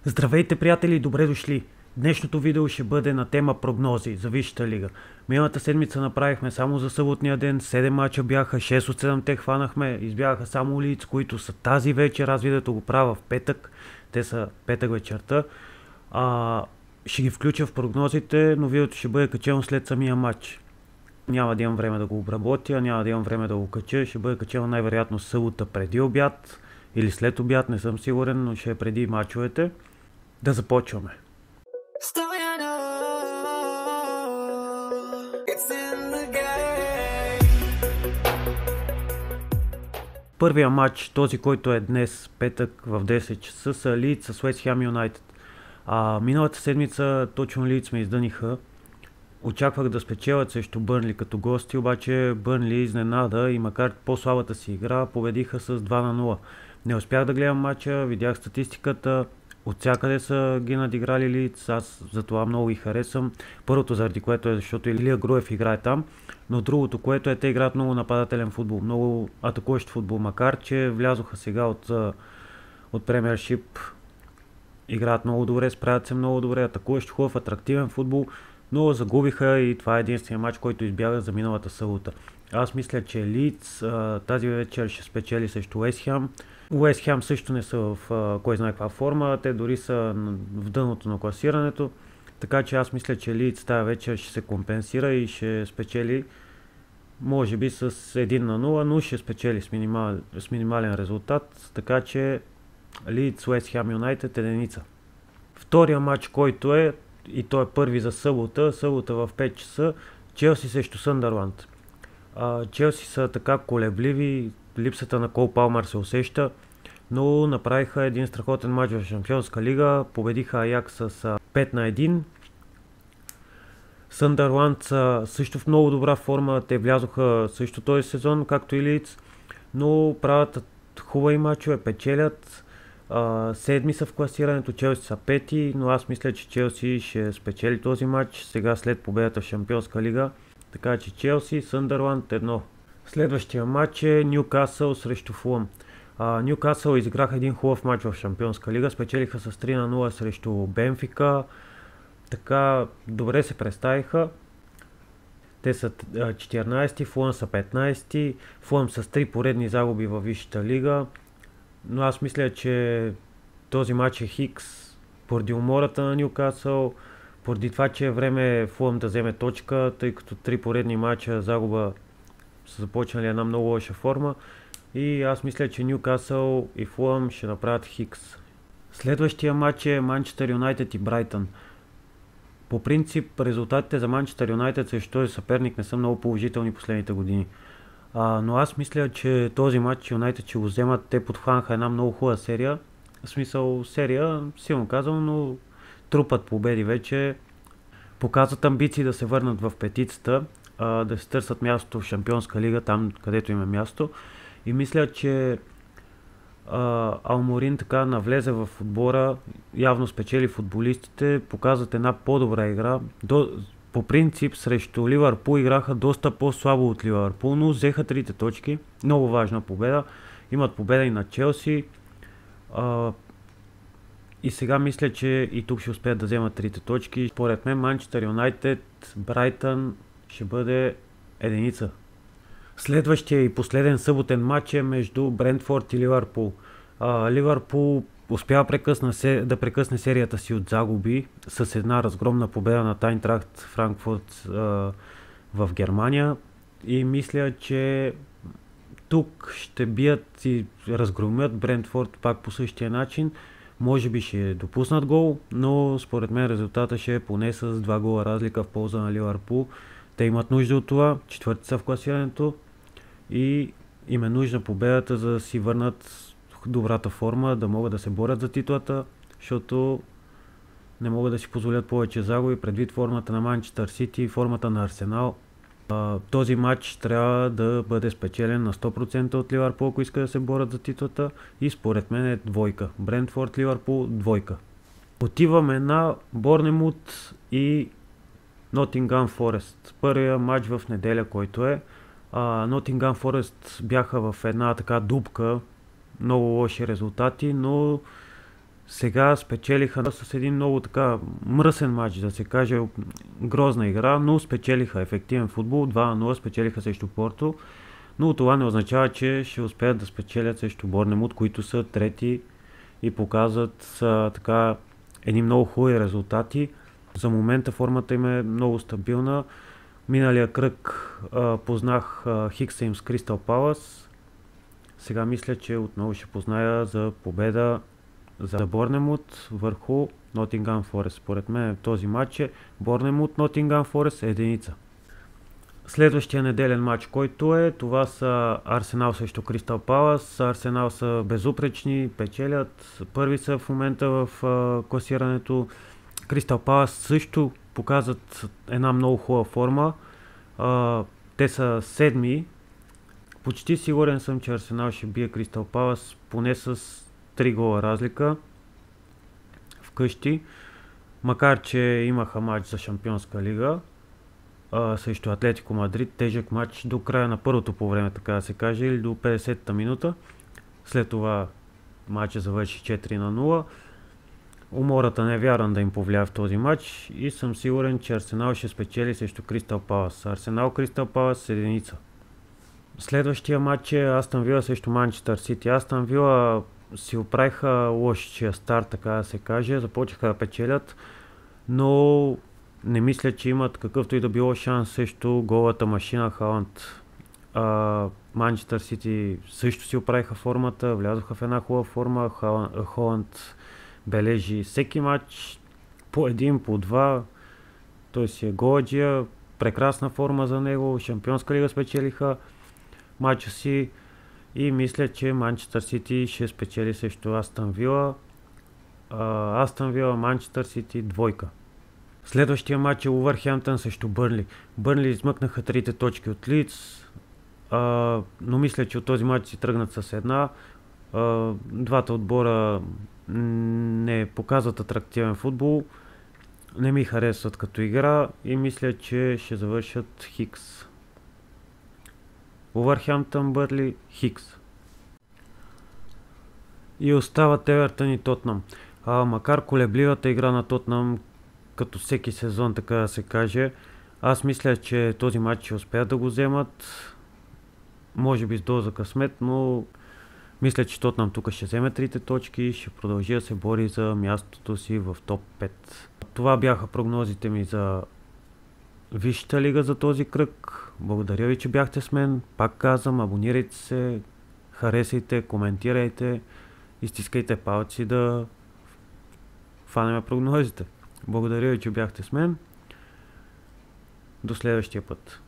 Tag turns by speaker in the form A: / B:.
A: Здравейте, приятели, и добре дошли! Днешното видео ще бъде на тема прогнози за Висшата лига. Миналата седмица направихме само за съботния ден, 7 мача бяха, 6 от 7 те хванахме, избягаха само Лиц, които са тази вечер, аз видеото го правя в петък, те са петък вечерта. Ще ги включа в прогнозите, но видеото ще бъде качено след самия матч. Няма да имам време да го обработя, няма да имам време да го кача, ще бъде качено най-вероятно събота преди обяд или след обяд, не съм сигурен, но ще е преди мачовете. Да започваме. Първия матч, този, който е днес, петък в 10 часа, са Лийдс с Уест Хем Юнайтед. Миналата седмица точно Лийдс ме издъниха. Очаквах да спечелят срещу Бърнли като гости, обаче Бърнли изненада и макар по-слабата си игра, победиха с 2-0. Не успях да гледам матча, видях статистиката, отвсякъде са ги надиграли Лийдс, аз затова много ги харесвам. Първото заради което е, защото Илия Груев играе там, но другото, което е, те играят много нападателен футбол, много атакуващ футбол, макар че влязоха сега от премиершип, играят много добре, справят се много добре, атакуващ хубав, атрактивен футбол, но загубиха и това е единствения матч, който избяга за миналата събота. Аз мисля, че Лийдс тази вечер ще спечели срещу Уест Хем. Уест Хем също не са в кой знае каква форма, те дори са в дъното на класирането, така че аз мисля, че Лийдс тази вечер ще се компенсира и ще спечели може би с 1-0, но ще спечели с минимален резултат, така че Лийдс Уест Хем Юнайтед единица. Втория матч, който е, и той е първи за събота в 5 часа, Челси срещу Съндърланд. Челси са така колебливи, липсата на Кол Палмър се усеща, но направиха един страхотен матч в Шампионска лига, победиха Аякс с 5-1. Съндърланд са също в много добра форма, те влязоха също този сезон, както и Лийдс, но правят хубави мачове, печелят. Седми са в класирането, Челси са пети, но аз мисля, че Челси ще спечели този матч сега след победата в Шампионска лига, така че Челси, Съндърланд 1. Следващия матч е Нюкасъл срещу Фулъм. Нюкасъл изиграха един хубав матч в Шампионска лига, спечелиха с 3-0 срещу Бенфика, така добре се представиха. Те са 14-ти, Фулъм са 15-ти, Фулъм с 3 поредни загуби във Висшата лига. Но аз мисля, че този матч е хикс поради умората на Нюкасъл, поради това, че е време Фулъм да вземе точка, тъй като 3 поредни матча загуба са започнали една много лоша форма и аз мисля, че Нюкасъл и Фулъм ще направят хикс. Следващия матч е Манчестър Юнайтед и Брайтън. По принцип резултатите за Манчестър Юнайтед срещу този съперник не са много положителни последните години. Но аз мисля, че този матч Юнайтед ще го вземат. Те подхванаха една много хубава серия. В смисъл серия, силно казвам, но трупат победи вече. Показват амбиции да се върнат в петицата, да се търсят място в Шампионска лига, там където има място. И мисля, че Алморин така навлезе в отбора, явно спечели футболистите, показват една по-добра игра. По принцип срещу Ливърпул играха доста по-слабо от Ливърпул, но взеха 3 точки. Много важна победа. Имат победа и на Челси. И сега мисля, че и тук ще успеят да вземат 3 точки. Според мен Манчестър Юнайтед, Брайтън ще бъде единица. Следващия и последен съботен матч е между Брентфорд и Ливърпул. Ливърпул успява да прекъсне серията си от загуби с една разгромна победа на Айнтрахт Франкфурт в Германия и мисля, че тук ще бият и разгромят Брентфорд пак по същия начин. Може би ще допуснат гол, но според мен резултата ще е поне с 2 гола разлика в полза на Ливърпул. Те имат нужда от това, четвърти са в класирането и им е нужна победата, за да си върнат добрата форма, да могат да се борят за титлата, защото не могат да си позволят повече загуби предвид формата на Манчестър Сити и формата на Арсенал. Този матч трябва да бъде спечелен на 100% от Ливърпул, ако иска да се борят за титлата и според мен е двойка. Брентфорд, Ливърпул, двойка. Отиваме на Борнемут и Нотингъм Форест. Първия матч в неделя, който е. Нотингъм Форест бяха в една така дупка, много лоши резултати, но Сега спечелиха с един много така мръсен матч, да се каже, грозна игра, но спечелиха ефективен футбол, 2-0 спечелиха срещу Порто, но това не означава, че ще успеят да спечелят срещу Борнемут, които са трети и показват така едни много хубави резултати. За момента формата им е много стабилна. Миналия кръг познах Хикса им с Кристал Палас. Сега мисля, че отново ще позная за победа за Борнемут върху Нотингъм Форест. Според мен този матч е Борнемут Нотингъм Форест единица. Следващия неделен матч, който е, това са Арсенал срещу Кристал Палас. Арсенал са безупречни, печелят. Първи са в момента в класирането. Кристал Палас също показват една много хубава форма. Те са седми. Почти сигурен съм, че Арсенал ще бие Кристал Палас поне с 3 гола разлика вкъщи. Макар че имаха матч за Шампионска лига срещу Атлетико Мадрид, тежък матч до края на първото по време, така да се каже, или до 50-та минута. След това матчът завърши 4-0. Умората не вярвам да им повлия в този матч и съм сигурен, че Арсенал ще спечели срещу Кристал Палас. Арсенал Кристал Палас с единица. Следващия матч е Астън Вила срещу Манчестър Сити. Астън Вила си оправиха лошия старт, така да се каже. Започнаха да печелят, но не мисля, че имат какъвто и да било шанс срещу голата машина Халанд. Манчестър Сити също си оправиха формата, влязоха в една хубава форма. Холанд бележи всеки матч по един, по два. Той си е голаджия, прекрасна форма за него. Шампионска лига спечелиха матча си и мисля, че Манчестър Сити ще спечели срещу Астън Вила. Астън Вила, Манчестър Сити, двойка. Следващия матч е Увърхемптън срещу Бърнли. Бърнли измъкнаха 3 точки от Лидс, но мисля, че от този матч си тръгнат с една. Двата отбора не показват атрактивен футбол, не ми харесват като игра и мисля, че ще завършат Хикс. Увърхемптън, Бърнли, Хикс. И остават Евертън и Тотнъм. Макар колебливата игра на Тотнъм, като всеки сезон, така да се каже, аз мисля, че този матч ще успеят да го вземат. Може би с доза късмет, но мисля, че Тотнъм тук ще вземе 3 точки и ще продължи да се бори за мястото си в топ 5. Това бяха прогнозите ми за Висшата лига за този кръг. Благодаря ви, че бяхте с мен. Пак казвам, абонирайте се, харесайте, коментирайте, изтискайте палци да фанеме прогнозите. Благодаря ви, че бяхте с мен. До следващия път.